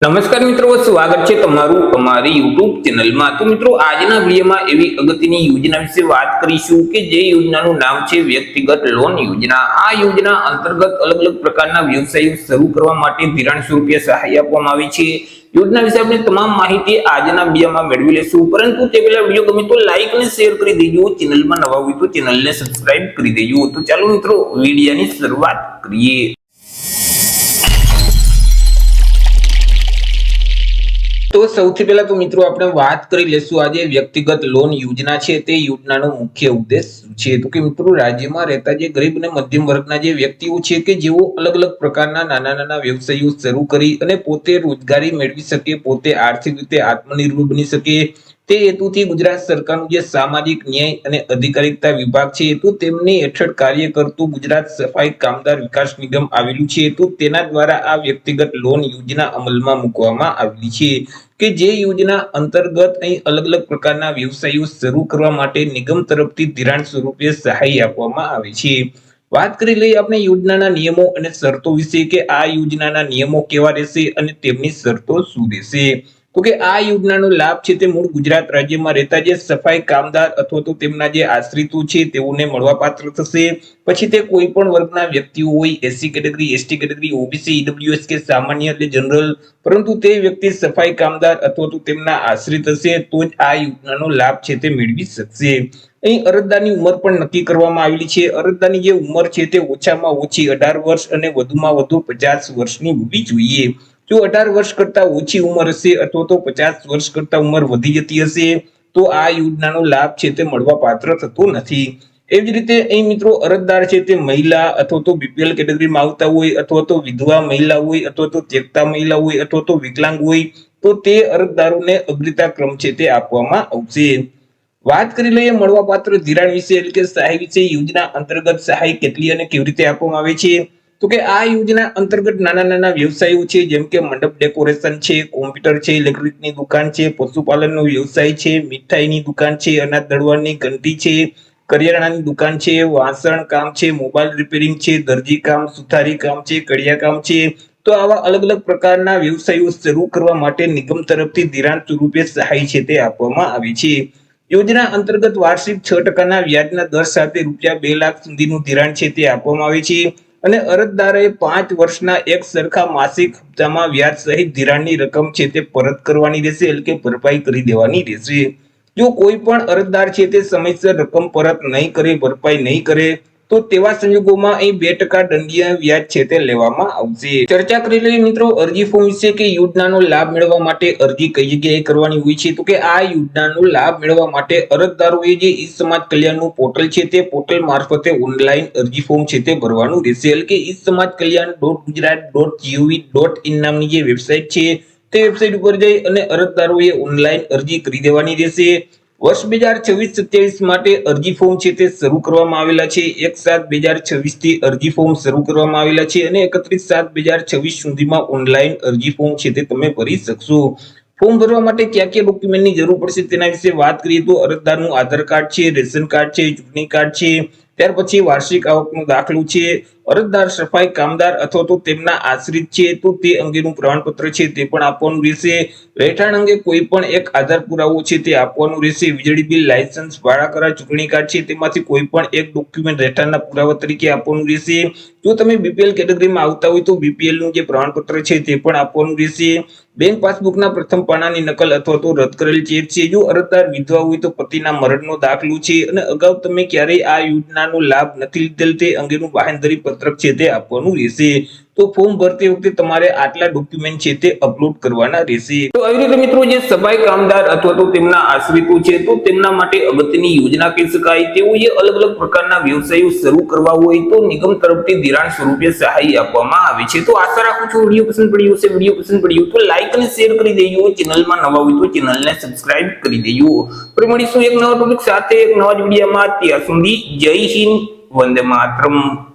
નમસ્કાર મિત્રો, સ્વાગત છે તમારું અમારી YouTube ચેનલમાં। તો મિત્રો, આજના વિડીયોમાં એવી અગત્યની યોજના વિશે વાત કરીશું કે જે યોજનાનું નામ છે વ્યક્તિગત લોન યોજના। આ યોજના અંતર્ગત અલગ અલગ પ્રકારના વ્યવસાયો શરૂ કરવા માટે ધિરાણ સ્વરૂપે સહાય આપવામાં આવી છે। યોજના વિશે આપણે તમામ માહિતી આજના વિડીયોમાં મેળવી લેશું, પરંતુ તે પહેલા વિડીયો ગમે તો લાઈક અને શેર કરી દેજો। ચેનલમાં નવા હોય તો ચેનલને સબસ્ક્રાઇબ કરી દેજો। તો ચાલો મિત્રો, વિડીયોની શરૂઆત કરીએ। તો સૌથી પહેલા તો મિત્રો આપણે વાત કરી લેશું આજે વ્યક્તિગત લોન યોજના છે તે યોજનાનો મુખ્ય ઉદ્દેશ છે। તો કે મિત્રો, રાજ્યમાં રહેતા જે ગરીબ અને મધ્યમ વર્ગના જે વ્યક્તિઓ છે કે જેઓ અલગ અલગ પ્રકારના નાના નાના વ્યવસાયો શરૂ કરી અને પોતે રોજગારી મેળવી શકે, પોતે આર્થિક રીતે આત્મનિર્ભર બની શકે, તે હેતુથી ગુજરાત સરકારનું જે સામાજિક ન્યાય અને અધિકારીતા વિભાગ છે તો તેમની હેઠળ કાર્ય કરતું ગુજરાત સફાઈ કામદાર વિકાસ નિગમ આવેલું છે। તો તેના દ્વારા આ વ્યક્તિગત લોન યોજના અમલમાં મૂકવામાં આવેલી છે કે જે યોજના અંતર્ગત અહીં અલગ અલગ પ્રકારના વ્યવસાયો શરૂ કરવા માટે નિગમ તરફથી ધિરાણ સ્વરૂપે સહાય આપવામાં આવે છે। વાત કરી લઈએ આપણે યોજનાના નિયમો અને શરતો વિશે કે આ યોજનાના નિયમો કેવા રહેશે અને તેમની શરતો શું રહેશે। તો કે આ યોજનાનો લાભ છે તે મૂળ ગુજરાત રાજ્યમાં રહેતા જે સફાઈ કામદાર અથવા તો તેમના જે આશ્રિતો છે તેઓને મળવાપાત્ર થશે। પછી તે કોઈ પણ વર્ગના વ્યક્તિઓ હોય, SC category, ST category, OBC, EWS કે સામાન્ય એટલે જનરલ, પરંતુ તે વ્યક્તિ સફાઈ કામદાર અથવા તો તેમના આશ્રિત હશે તો જ આ યોજનાનો લાભ છે તે મેળવી શકશે। અહીં અરજદારની ઉંમર પણ નક્કી કરવામાં આવેલી છે। અરજદારની જે ઉંમર છે તે ઓછામાં ઓછી 18 વર્ષ અને વધુમાં વધુ 50 વર્ષની હોવી જોઈએ। જો 18 વર્ષ કરતા ઓછી ઉંમર હશે અથવા તો 50 વર્ષ કરતા ઉંમર વધી જતી હશે તો આ યોજનાનો લાભ છે તે મળવા પાત્ર થતો નથી। એવી જ રીતે અહીં મિત્રો, અરજદાર છે તે મહિલા અથવા તો બીપીએલ કેટેગરીમાં આવતા હોય અથવા તો વિધવા મહિલા હોય અથવા તો ત્યક્તા મહિલા હોય અથવા તો વિકલાંગ હોય તો તે અરજદારોને અગ્રતા ક્રમ છે તે આપવામાં આવશે। વાત કરી લઈએ મળવાપાત્ર ધિરાણ વિશે એટલે કે સહાય વિશે। યોજના અંતર્ગત સહાય કેટલી અને કેવી રીતે આપવામાં આવે છે તો કે આ યોજના અંતર્ગત નાના નાના વ્યવસાયો છે જેમ કે મંડપ ડેકોરેશન છે, કોમ્પ્યુટર છે, ઇલેક્ટ્રિકની દુકાન છે, પશુપાલનનો વ્યવસાય છે, મીઠાઈની દુકાન છે, અનાજ દળવાની ઘંટી છે, કરિયાણાની દુકાન છે, વાસણ કામ છે, મોબાઈલ રિપેરિંગ છે, દરજી કામ, સુથારી કામ છે, કડિયા કામ છે, તો આવા અલગ અલગ પ્રકારના વ્યવસાયો શરૂ કરવા માટે નિગમ તરફથી ધિરાણ સ્વરૂપે સહાય છે તે આપવામાં આવે છે। યોજના અંતર્ગત વાર્ષિક 6% વ્યાજના દર સાથે રૂપિયા 2 લાખ સુધીનું ધિરાણ છે તે આપવામાં આવે છે અને અરજદારે 5 વર્ષના એક સરખા માસિક હપ્તામાં વ્યાજ સહિત ધિરાણની રકમ છે તે પરત કરવાની રહેશે એટલે કે ભરપાઈ કરી દેવાની રહેશે। જો કોઈ પણ અરજદાર છે તે સમયસર રકમ પરત નહીં કરે, ભરપાઈ નહીં કરે તો તેવા સંજોગોમાં અહીં 2% દંડીય વ્યાજ છે તે લેવામાં આવશે। ચર્ચા કરી લઈએ મિત્રો અરજી ફોર્મ વિશે કે યોજનાનો લાભ મેળવવા માટે અરજી કઈ જગ્યાએ કરવાની હોય છે। તો કે આ યોજનાનો લાભ મેળવવા માટે અરજદારોએ જે ઈ સમાજ કલ્યાણનું પોર્ટલ છે તે પોર્ટલ મારફતે ઓનલાઈન અરજી ફોર્મ છે તે ભરવાનું રહેશે એટલે કે ઈ સમાજ કલ્યાણ.gujarat.gov.in નામની જે વેબસાઇટ છે તે વેબસાઇટ ઉપર જઈ અને અરજદારોએ ઓનલાઈન અરજી કરી દેવાની રહેશે। વર્ષ 2026-27 માટે અરજી ફોર્મ છે તે શરૂ કરવામાં આવેલા છે। 1/7/2026 થી અરજી ફોર્મ શરૂ કરવામાં આવેલા છે અને 31/7/2026 સુધીમાં ઓનલાઈન અરજી ફોર્મ છે તે તમે ભરી શકશો। ફોર્મ ભરવા માટે કયા કયા ડોક્યુમેન્ટની જરૂર પડશે તેના વિશે વાત કરીએ તો અરજદારનું આધાર કાર્ડ છે, રેશન કાર્ડ છે, ચૂંટણી કાર્ડ છે, ત્યાર પછી વાર્ષિક આવકનો દાખલો છે, અરજદાર સફાઈ કામદાર અથવા તો તેમના આશ્રિત છે તો તે અંગેનું પ્રમાણપત્ર છે તે પણ આપવાનું રહેશે। રહેઠાણ અંગે કોઈ પણ એક આધાર પુરાવો છે તે આપવાનું રહેશે। વીજળી બિલ, લાયસન્સ, ભાડા કરાર, ચૂંટણી કાર્ડ છે તેમાંથી કોઈ પણ એક ડોક્યુમેન્ટ રહેઠાણના પુરાવા તરીકે આપવાનું રહેશે। જો તમે બીપીએલ કેટેગરીમાં આવતા હોય તો બીપીએલ નું જે પ્રમાણપત્ર છે તે પણ આપવાનું રહેશે। બેંક પાસબુકના પ્રથમ પાનાની નકલ અથવા તો રદ કરેલ ચેક છે। જો અરજદાર વિધવા હોય તો પતિના મરણનો દાખલો છે અને અગાઉ તમે ક્યારેય આ યોજનાનો લાભ નથી લીધેલ તે અંગેનું બાહેંધરી પત્રક છે તે આપવાનું રહેશે। તો ફોર્મ ભરતી વખતે તમારે આટલા ડોક્યુમેન્ટ છે તે અપલોડ કરવાના રહેશે। તો આવી રીતે મિત્રો, જે સફાઈ કામદાર અથવા તો તેમના આશ્રિતો છે તો તેમના માટે અગત્યની યોજના કહી શકાય। તેઓએ અલગ અલગ પ્રકારના વ્યવસાયો શરૂ કરવા હોય તો નિગમ તરફથી ધિરાણ સ્વરૂપે સહાય આપવામાં આવે છે। તો આશા રાખું છું વિડીયો પસંદ પડ્યો હશે। વિડીયો પસંદ પડ્યો તો લાઈક અને શેર કરી દેજો। ચેનલમાં નવા હોય તો ચેનલને સબસ્ક્રાઇબ કરી દેજો। ફરી મળીશું એક નવા ટોપિક સાથે, એક નવા જ વિડીયોમાં। ત્યાં સુધી જય હિન્દ, વંદે માતરમ।